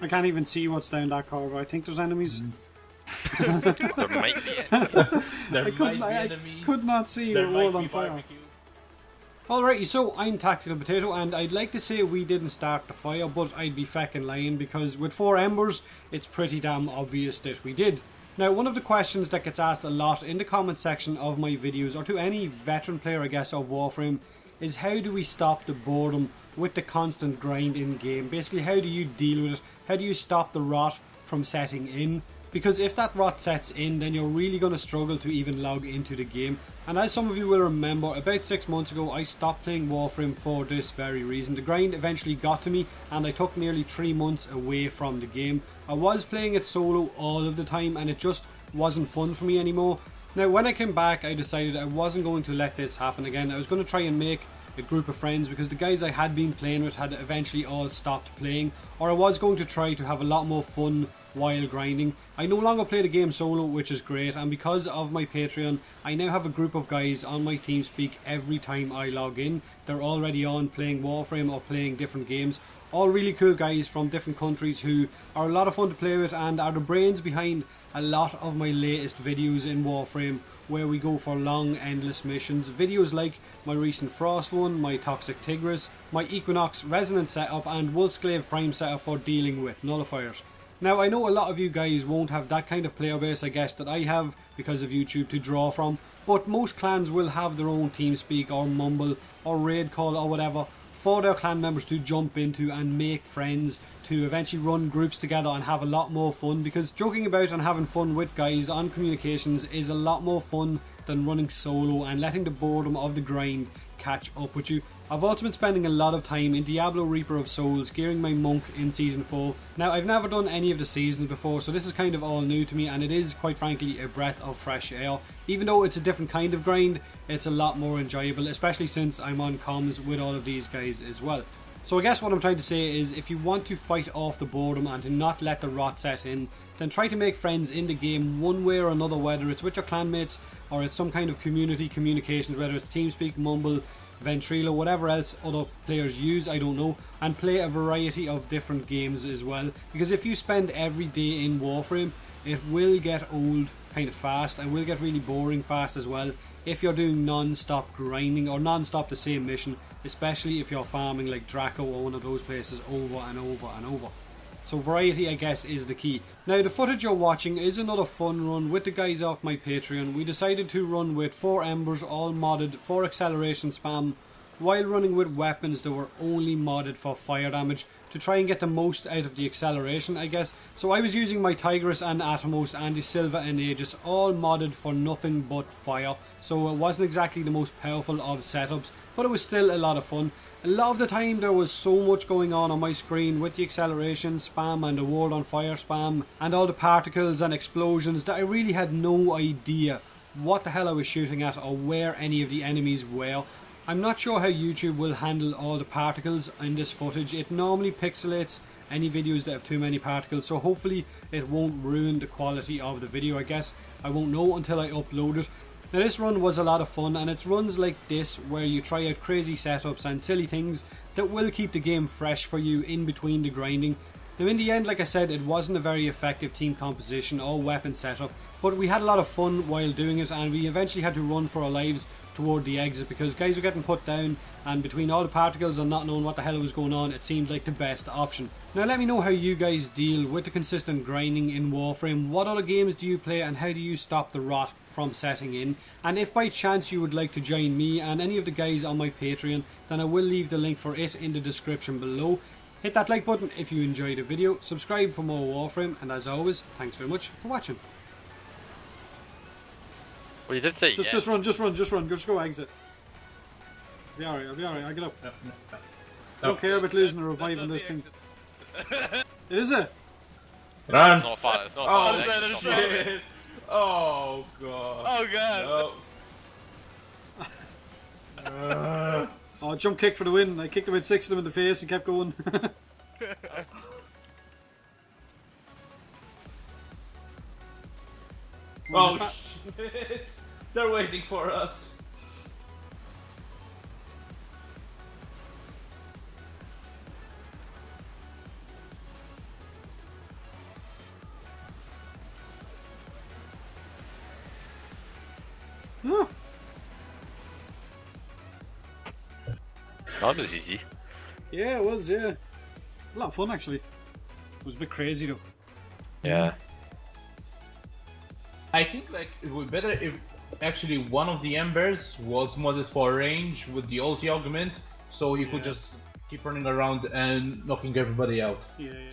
I can't even see what's down that corridor. I think there's enemies. There might be enemies. I could not see the world on fire. Alrighty, so I'm Tactical Potato, and I'd like to say we didn't start the fire, but I'd be feckin' lying, because with 4 embers, it's pretty damn obvious that we did. Now, one of the questions that gets asked a lot in the comment section of my videos, or to any veteran player, I guess, of Warframe, is how do we stop the boredom with the constant grind in game? Basically, how do you deal with it? How do you stop the rot from setting in? Because if that rot sets in, then you're really going to struggle to even log into the game. And as some of you will remember, about 6 months ago I stopped playing Warframe for this very reason. The grind eventually got to me and I took nearly 3 months away from the game. I was playing it solo all of the time and it just wasn't fun for me anymore. Now when I came back, I decided I wasn't going to let this happen again. I was going to try and make a group of friends, because the guys I had been playing with had eventually all stopped playing, or I was going to try to have a lot more fun while grinding. I no longer play the game solo, which is great, and because of my Patreon I now have a group of guys on my TeamSpeak every time I log in. They're already on playing Warframe or playing different games, all really cool guys from different countries who are a lot of fun to play with and are the brains behind a lot of my latest videos in Warframe, where we go for long endless missions. Videos like my recent Frost one, my Toxic Tigris, my Equinox Resonance setup and Wolfsclave Prime setup for dealing with nullifiers. Now I know a lot of you guys won't have that kind of player base, I guess, that I have because of YouTube to draw from, but most clans will have their own TeamSpeak or Mumble or Raid Call or whatever for their clan members to jump into and make friends, to eventually run groups together and have a lot more fun, because joking about and having fun with guys on communications is a lot more fun than running solo and letting the boredom of the grind catch up with you. I've also been spending a lot of time in Diablo Reaper of Souls gearing my monk in Season 4. Now I've never done any of the seasons before, so this is kind of all new to me, and it is quite frankly a breath of fresh air. Even though it's a different kind of grind, it's a lot more enjoyable, especially since I'm on comms with all of these guys as well. So I guess what I'm trying to say is, if you want to fight off the boredom and to not let the rot set in, then try to make friends in the game one way or another, whether it's with your clanmates or it's some kind of community communications, whether it's TeamSpeak, Mumble, Ventrilo, whatever else other players use, I don't know, and play a variety of different games as well. Because if you spend every day in Warframe, it will get old kind of fast and will get really boring fast as well if you're doing non-stop grinding or non-stop the same mission, especially if you're farming like Draco or one of those places over and over and over. So variety, I guess, is the key. Now the footage you're watching is another fun run with the guys off my Patreon. We decided to run with 4 embers all modded for acceleration spam, while running with weapons that were only modded for fire damage, to try and get the most out of the acceleration, I guess. So I was using my Tigris and Atomos and the Silva and Aegis, all modded for nothing but fire. So it wasn't exactly the most powerful of setups, but it was still a lot of fun. A lot of the time there was so much going on my screen with the acceleration spam and the world on fire spam and all the particles and explosions that I really had no idea what the hell I was shooting at or where any of the enemies were. I'm not sure how YouTube will handle all the particles in this footage. It normally pixelates any videos that have too many particles, so hopefully it won't ruin the quality of the video, I guess. I won't know until I upload it. Now this run was a lot of fun, and it's runs like this where you try out crazy setups and silly things that will keep the game fresh for you in between the grinding. Now in the end, like I said, it wasn't a very effective team composition or weapon setup, but we had a lot of fun while doing it, and we eventually had to run for our lives toward the exit because guys were getting put down, and between all the particles and not knowing what the hell was going on, it seemed like the best option. Now let me know how you guys deal with the consistent grinding in Warframe. What other games do you play and how do you stop the rot from setting in? And if by chance you would like to join me and any of the guys on my Patreon, then I will leave the link for it in the description below. Hit that like button if you enjoyed the video, subscribe for more Warframe, and as always, thanks very much for watching. Well, you did say just run, just go exit. I'll be alright, I'll get up. No. I don't care about losing or reviving this thing. Is it? Run! It's not fun, it's not fun. Oh, shit! Oh, God. Oh, God. Oh, jump kick for the win. I kicked about 6 of them in the face and kept going. Oh, shit! They're waiting for us. Huh. That was easy. Yeah, it was, yeah. A lot of fun, actually. It was a bit crazy, though. Yeah. I think like it would be better if actually one of the Embers was modded for range with the ulti augment, so you could just keep running around and knocking everybody out. Yeah, yeah.